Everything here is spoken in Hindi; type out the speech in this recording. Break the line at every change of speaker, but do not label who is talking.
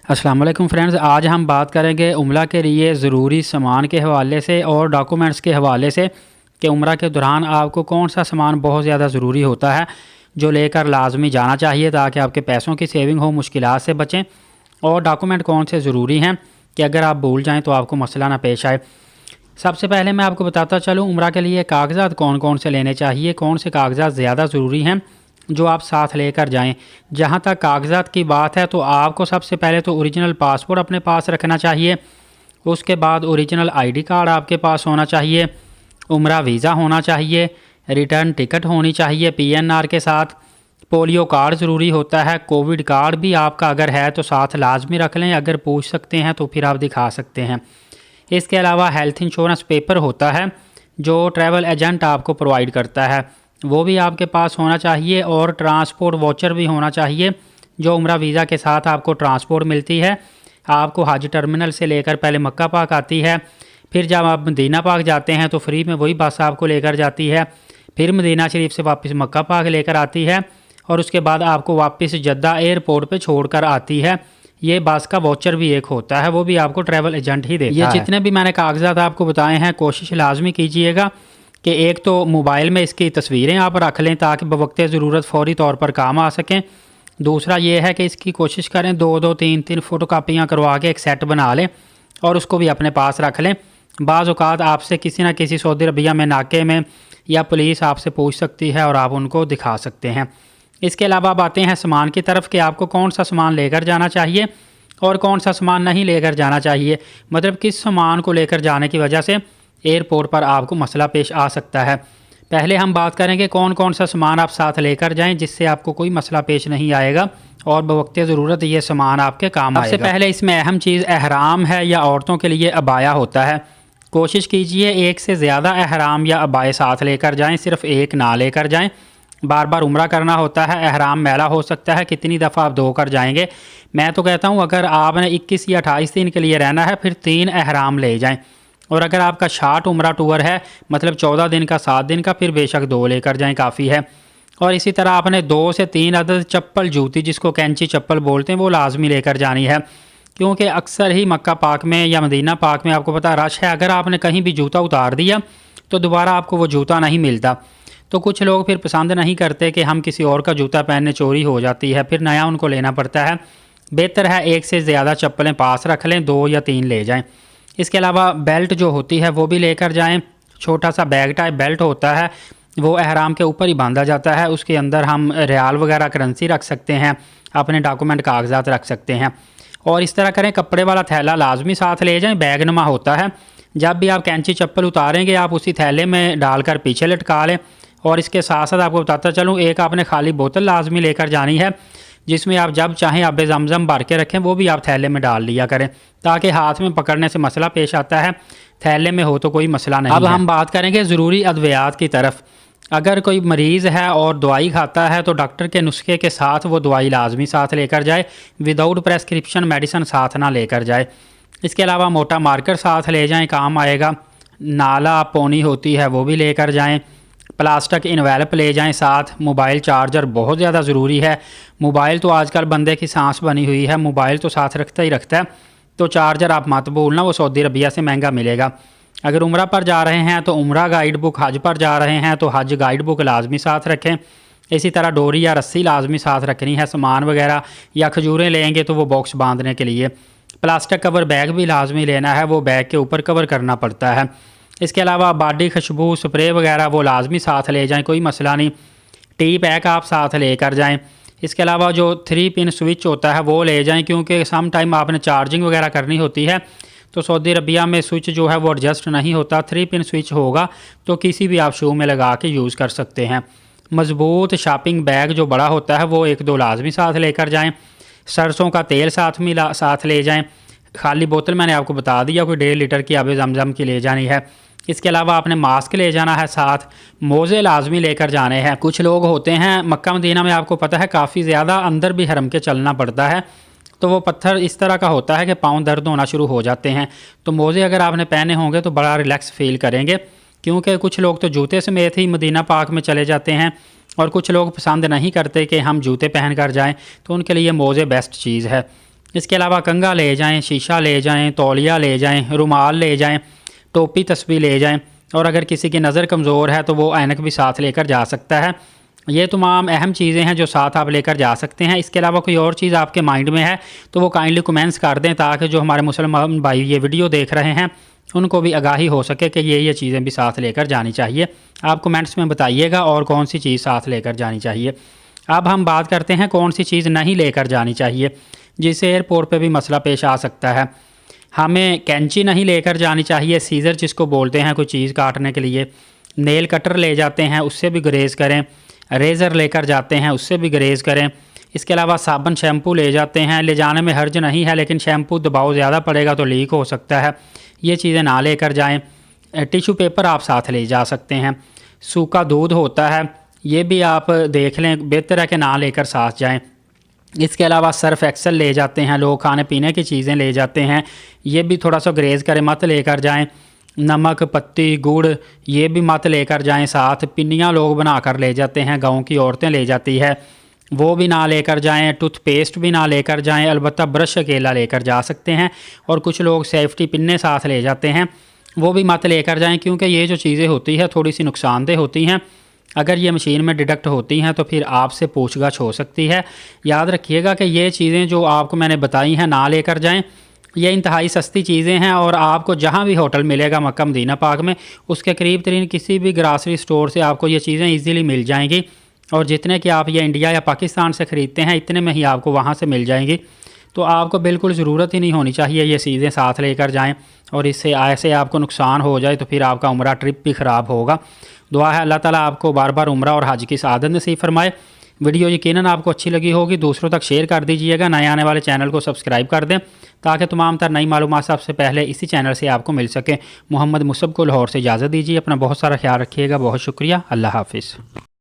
अस्सलाम वालेकुम फ्रेंड्स, आज हम बात करेंगे उम्रा के लिए ज़रूरी सामान के हवाले से और डॉक्यूमेंट्स के हवाले से कि उम्रा के दौरान आपको कौन सा सामान बहुत ज़्यादा ज़रूरी होता है जो लेकर लाजमी जाना चाहिए ताकि आपके पैसों की सेविंग हो, मुश्किलात से बचें। और डॉक्यूमेंट कौन से ज़रूरी हैं कि अगर आप भूल जाएँ तो आपको मसला ना पेश आए। सबसे पहले मैं आपको बताता चलूँ उम्रा के लिए कागज़ात कौन कौन से लेने चाहिए, कौन से कागज़ात ज़्यादा ज़रूरी हैं जो आप साथ लेकर जाएं। जहां तक कागज़ात की बात है तो आपको सबसे पहले तो ओरिजिनल पासपोर्ट अपने पास रखना चाहिए। उसके बाद ओरिजिनल आईडी कार्ड आपके पास होना चाहिए, उम्रा वीज़ा होना चाहिए, रिटर्न टिकट होनी चाहिए पीएनआर के साथ, पोलियो कार्ड ज़रूरी होता है, कोविड कार्ड भी आपका अगर है तो साथ लाजमी रख लें, अगर पूछ सकते हैं तो फिर आप दिखा सकते हैं। इसके अलावा हेल्थ इंश्योरेंस पेपर होता है जो ट्रैवल एजेंट आपको प्रोवाइड करता है, वो भी आपके पास होना चाहिए। और ट्रांसपोर्ट वाउचर भी होना चाहिए जो उम्रा वीज़ा के साथ आपको ट्रांसपोर्ट मिलती है। आपको हज टर्मिनल से लेकर पहले मक्का पाक आती है, फिर जब आप मदीना पाक जाते हैं तो फ्री में वही बस आपको लेकर जाती है, फिर मदीना शरीफ से वापस मक्का पाक लेकर आती है और उसके बाद आपको वापस जद्दा एयरपोर्ट पे छोड़कर आती है। ये बस का वाउचर भी एक होता है, वो भी आपको ट्रैवल एजेंट ही देता है। ये जितने भी मैंने कागजात आपको बताए हैं कोशिश लाजमी कीजिएगा कि एक तो मोबाइल में इसकी तस्वीरें आप रख लें ताकि बवक्त ज़रूरत फ़ौरी तौर पर काम आ सकें। दूसरा ये है कि इसकी कोशिश करें दो तीन फ़ोटो कापियाँ करवा के एक सेट बना लें और उसको भी अपने पास रख लें। बाज़ औक़ात आपसे किसी न किसी सऊदी अरबिया में नाके में या पुलिस आपसे पूछ सकती है और आप उनको दिखा सकते हैं। इसके अलावा अब आते हैं सामान की तरफ कि आपको कौन सा सामान लेकर जाना चाहिए और कौन सा सामान नहीं लेकर जाना चाहिए, मतलब किस सामान को लेकर जाने की वजह से एयरपोर्ट पर आपको मसला पेश आ सकता है। पहले हम बात करेंगे कौन कौन सा सामान आप साथ लेकर जाएं जिससे आपको कोई मसला पेश नहीं आएगा और बवक्त ज़रूरत ये सामान आपके काम आएगा। सबसे पहले इसमें अहम चीज़ एहराम है या औरतों के लिए अबाया होता है। कोशिश कीजिए एक से ज़्यादा एहराम या अबाए साथ लेकर जाएँ, सिर्फ एक ना लेकर जाएँ। बार बार उम्रा करना होता है, एहराम मैला हो सकता है, कितनी दफ़ा आप धोकर जाएंगे। मैं तो कहता हूँ अगर आपने 21 या 28 दिन के लिए रहना है फिर 3 एहराम ले जाएँ। और अगर आपका शार्ट उम्रा टूर है मतलब 14 दिन का 7 दिन का फिर बेशक 2 लेकर जाएं, काफ़ी है। और इसी तरह आपने 2 से 3 अदद चप्पल जूती जिसको कैंची चप्पल बोलते हैं वो लाजमी लेकर जानी है, क्योंकि अक्सर ही मक्का पाक में या मदीना पाक में आपको पता रश है, अगर आपने कहीं भी जूता उतार दिया तो दोबारा आपको वो जूता नहीं मिलता। तो कुछ लोग फिर पसंद नहीं करते कि हम किसी और का जूता पहनने चोरी हो जाती है, फिर नया उनको लेना पड़ता है। बेहतर है एक से ज़्यादा चप्पलें पास रख लें, 2 या 3 ले जाएँ। इसके अलावा बेल्ट जो होती है वो भी लेकर जाएं। छोटा सा बैग टाइप बेल्ट होता है, वो अहराम के ऊपर ही बांधा जाता है, उसके अंदर हम रियाल वगैरह करेंसी रख सकते हैं, अपने डॉक्यूमेंट कागजात रख सकते हैं। और इस तरह करें कपड़े वाला थैला लाजमी साथ ले जाएं, बैग नुमा होता है। जब भी आप कैंची चप्पल उतारेंगे आप उसी थैले में डालकर पीछे लटका लें। और इसके साथ साथ आपको बताता चलूँ एक आपने खाली बोतल लाजमी लेकर जानी है जिसमें आप जब चाहें आबे ज़मज़म भर के रखें, वो भी आप थैले में डाल लिया करें ताकि हाथ में पकड़ने से मसला पेश आता है, थैले में हो तो कोई मसला नहीं। अब हम बात करेंगे ज़रूरी अद्वियात की तरफ। अगर कोई मरीज़ है और दवाई खाता है तो डॉक्टर के नुस्खे के साथ वो दवाई लाजमी साथ लेकर जाए, विदाउट प्रेस्क्रिप्शन मेडिसन साथ ना लेकर जाए। इसके अलावा मोटा मार्कर साथ ले जाएँ, काम आएगा। नाला पोनी होती है वो भी लेकर जाएँ। प्लास्टिक इन्वेलप ले जाएं साथ। मोबाइल चार्जर बहुत ज़्यादा ज़रूरी है। मोबाइल तो आजकल बंदे की सांस बनी हुई है, मोबाइल तो साथ रखता ही रखता है, तो चार्जर आप मत भूलना, वो सऊदी अरबिया से महंगा मिलेगा। अगर उम्रा पर जा रहे हैं तो उम्रा गाइड बुक, हज पर जा रहे हैं तो हज गाइड बुक लाजमी साथ रखें। इसी तरह डोरी या रस्सी लाजमी साथ रखनी है। सामान वगैरह या खजूरें लेंगे तो वो बॉक्स बांधने के लिए। प्लास्टिक कवर बैग भी लाजमी लेना है, वो बैग के ऊपर कवर करना पड़ता है। इसके अलावा बॉडी खुशबू स्प्रे वगैरह वो लाजमी साथ ले जाएं, कोई मसला नहीं। टी पैक आप साथ लेकर जाएं। इसके अलावा जो 3 पिन स्विच होता है वो ले जाएं, क्योंकि सम टाइम आपने चार्जिंग वगैरह करनी होती है तो सऊदी अरबिया में स्विच जो है वो एडजस्ट नहीं होता। 3 पिन स्विच होगा तो किसी भी आप शू में लगा के यूज़ कर सकते हैं। मज़बूत शॉपिंग बैग जो बड़ा होता है वो 1-2 लाजमी साथ लेकर जाएँ। सरसों का तेल साथ ले जाएँ। खाली बोतल मैंने आपको बता दिया, कोई 1.5 लीटर की आबे ज़मज़म की ले जानी है। इसके अलावा आपने मास्क ले जाना है साथ, मोज़े लाजमी लेकर जाने हैं। कुछ लोग होते हैं मक्का मदीना में आपको पता है काफ़ी ज़्यादा अंदर भी हरम के चलना पड़ता है, तो वो पत्थर इस तरह का होता है कि पाँव दर्द होना शुरू हो जाते हैं। तो मोज़े अगर आपने पहने होंगे तो बड़ा रिलैक्स फील करेंगे, क्योंकि कुछ लोग तो जूते समेत ही मदीना पाक में चले जाते हैं और कुछ लोग पसंद नहीं करते कि हम जूते पहन कर जाएँ, तो उनके लिए मोज़े बेस्ट चीज़ है। इसके अलावा कंघा ले जाएं, शीशा ले जाएं, तौलिया ले जाएं, रुमाल ले जाएं, टोपी तस्बीह ले जाएं, और अगर किसी की नज़र कमज़ोर है तो वो ऐनक भी साथ लेकर जा सकता है। ये तमाम अहम चीज़ें हैं जो साथ आप लेकर जा सकते हैं। इसके अलावा कोई और चीज़ आपके माइंड में है तो वो काइंडली कमेंट्स कर दें, ताकि जो हमारे मुसलमान भाई ये वीडियो देख रहे हैं उनको भी आगाही हो सके कि ये चीज़ें भी साथ लेकर जानी चाहिए। आप कमेंट्स में बताइएगा और कौन सी चीज़ साथ लेकर जानी चाहिए। अब हम बात करते हैं कौन सी चीज़ नहीं लेकर जानी चाहिए, जिससे एयरपोर्ट पे भी मसला पेश आ सकता है। हमें कैंची नहीं लेकर जानी चाहिए, सीज़र जिसको बोलते हैं कोई चीज़ काटने के लिए। नेल कटर ले जाते हैं, उससे भी गुरेज़ करें। रेज़र लेकर जाते हैं, उससे भी गुरेज़ करें। इसके अलावा साबुन शैम्पू ले जाते हैं, ले जाने में हर्ज नहीं है, लेकिन शैम्पू दबाव ज़्यादा पड़ेगा तो लीक हो सकता है, ये चीज़ें ना लेकर जाएं। टिशू पेपर आप साथ ले जा सकते हैं। सूखा दूध होता है, ये भी आप देख लें, बेहतर है कि ना लेकर साथ जाएं। इसके अलावा सर्फ एक्सेल ले जाते हैं लोग, खाने पीने की चीज़ें ले जाते हैं, ये भी थोड़ा सा ग्रेज़ करें, मत लेकर जाएं। नमक, पत्ती, गुड़ ये भी मत लेकर जाएं साथ। पिन्नियाँ लोग बनाकर ले जाते हैं, गाँव की औरतें ले जाती है, वो भी ना लेकर जाएं। टूथपेस्ट भी ना लेकर जाएं, अलबत्ता ब्रश अकेला लेकर जा सकते हैं। और कुछ लोग सेफ्टी पिन्ने साथ ले जाते हैं, वो भी मत लेकर जाएं, क्योंकि ये जो चीज़ें होती है थोड़ी सी नुकसानदेह होती हैं। अगर ये मशीन में डिडक्ट होती हैं तो फिर आपसे पूछगछ हो सकती है। याद रखिएगा कि ये चीज़ें जो आपको मैंने बताई हैं ना लेकर जाएं। ये इंतहाई सस्ती चीज़ें हैं और आपको जहाँ भी होटल मिलेगा मक्का मदीना पाक में, उसके करीब तरीन किसी भी ग्रासरी स्टोर से आपको ये चीज़ें ईज़िली मिल जाएंगी। और जितने कि आप ये इंडिया या पाकिस्तान से ख़रीदते हैं इतने में ही आपको वहाँ से मिल जाएंगी। तो आपको बिल्कुल ज़रूरत ही नहीं होनी चाहिए ये चीज़ें साथ लेकर जाएं, और इससे ऐसे आपको नुकसान हो जाए तो फिर आपका उम्रा ट्रिप भी ख़राब होगा। दुआ है अल्लाह ताला आपको बार बार उम्रा और हज की सआदत नसीब फरमाए। वीडियो यकीनन आपको अच्छी लगी होगी, दूसरों तक शेयर कर दीजिएगा। नए आने वाले चैनल को सब्सक्राइब कर दें ताकि तमाम तर नई मालूमात सबसे पहले इसी चैनल से आपको मिल सके। मोहम्मद मुसब को लाहौर से इजाज़त दीजिए। अपना बहुत सारा ख्याल रखिएगा। बहुत शुक्रिया। अल्लाह हाफिज़।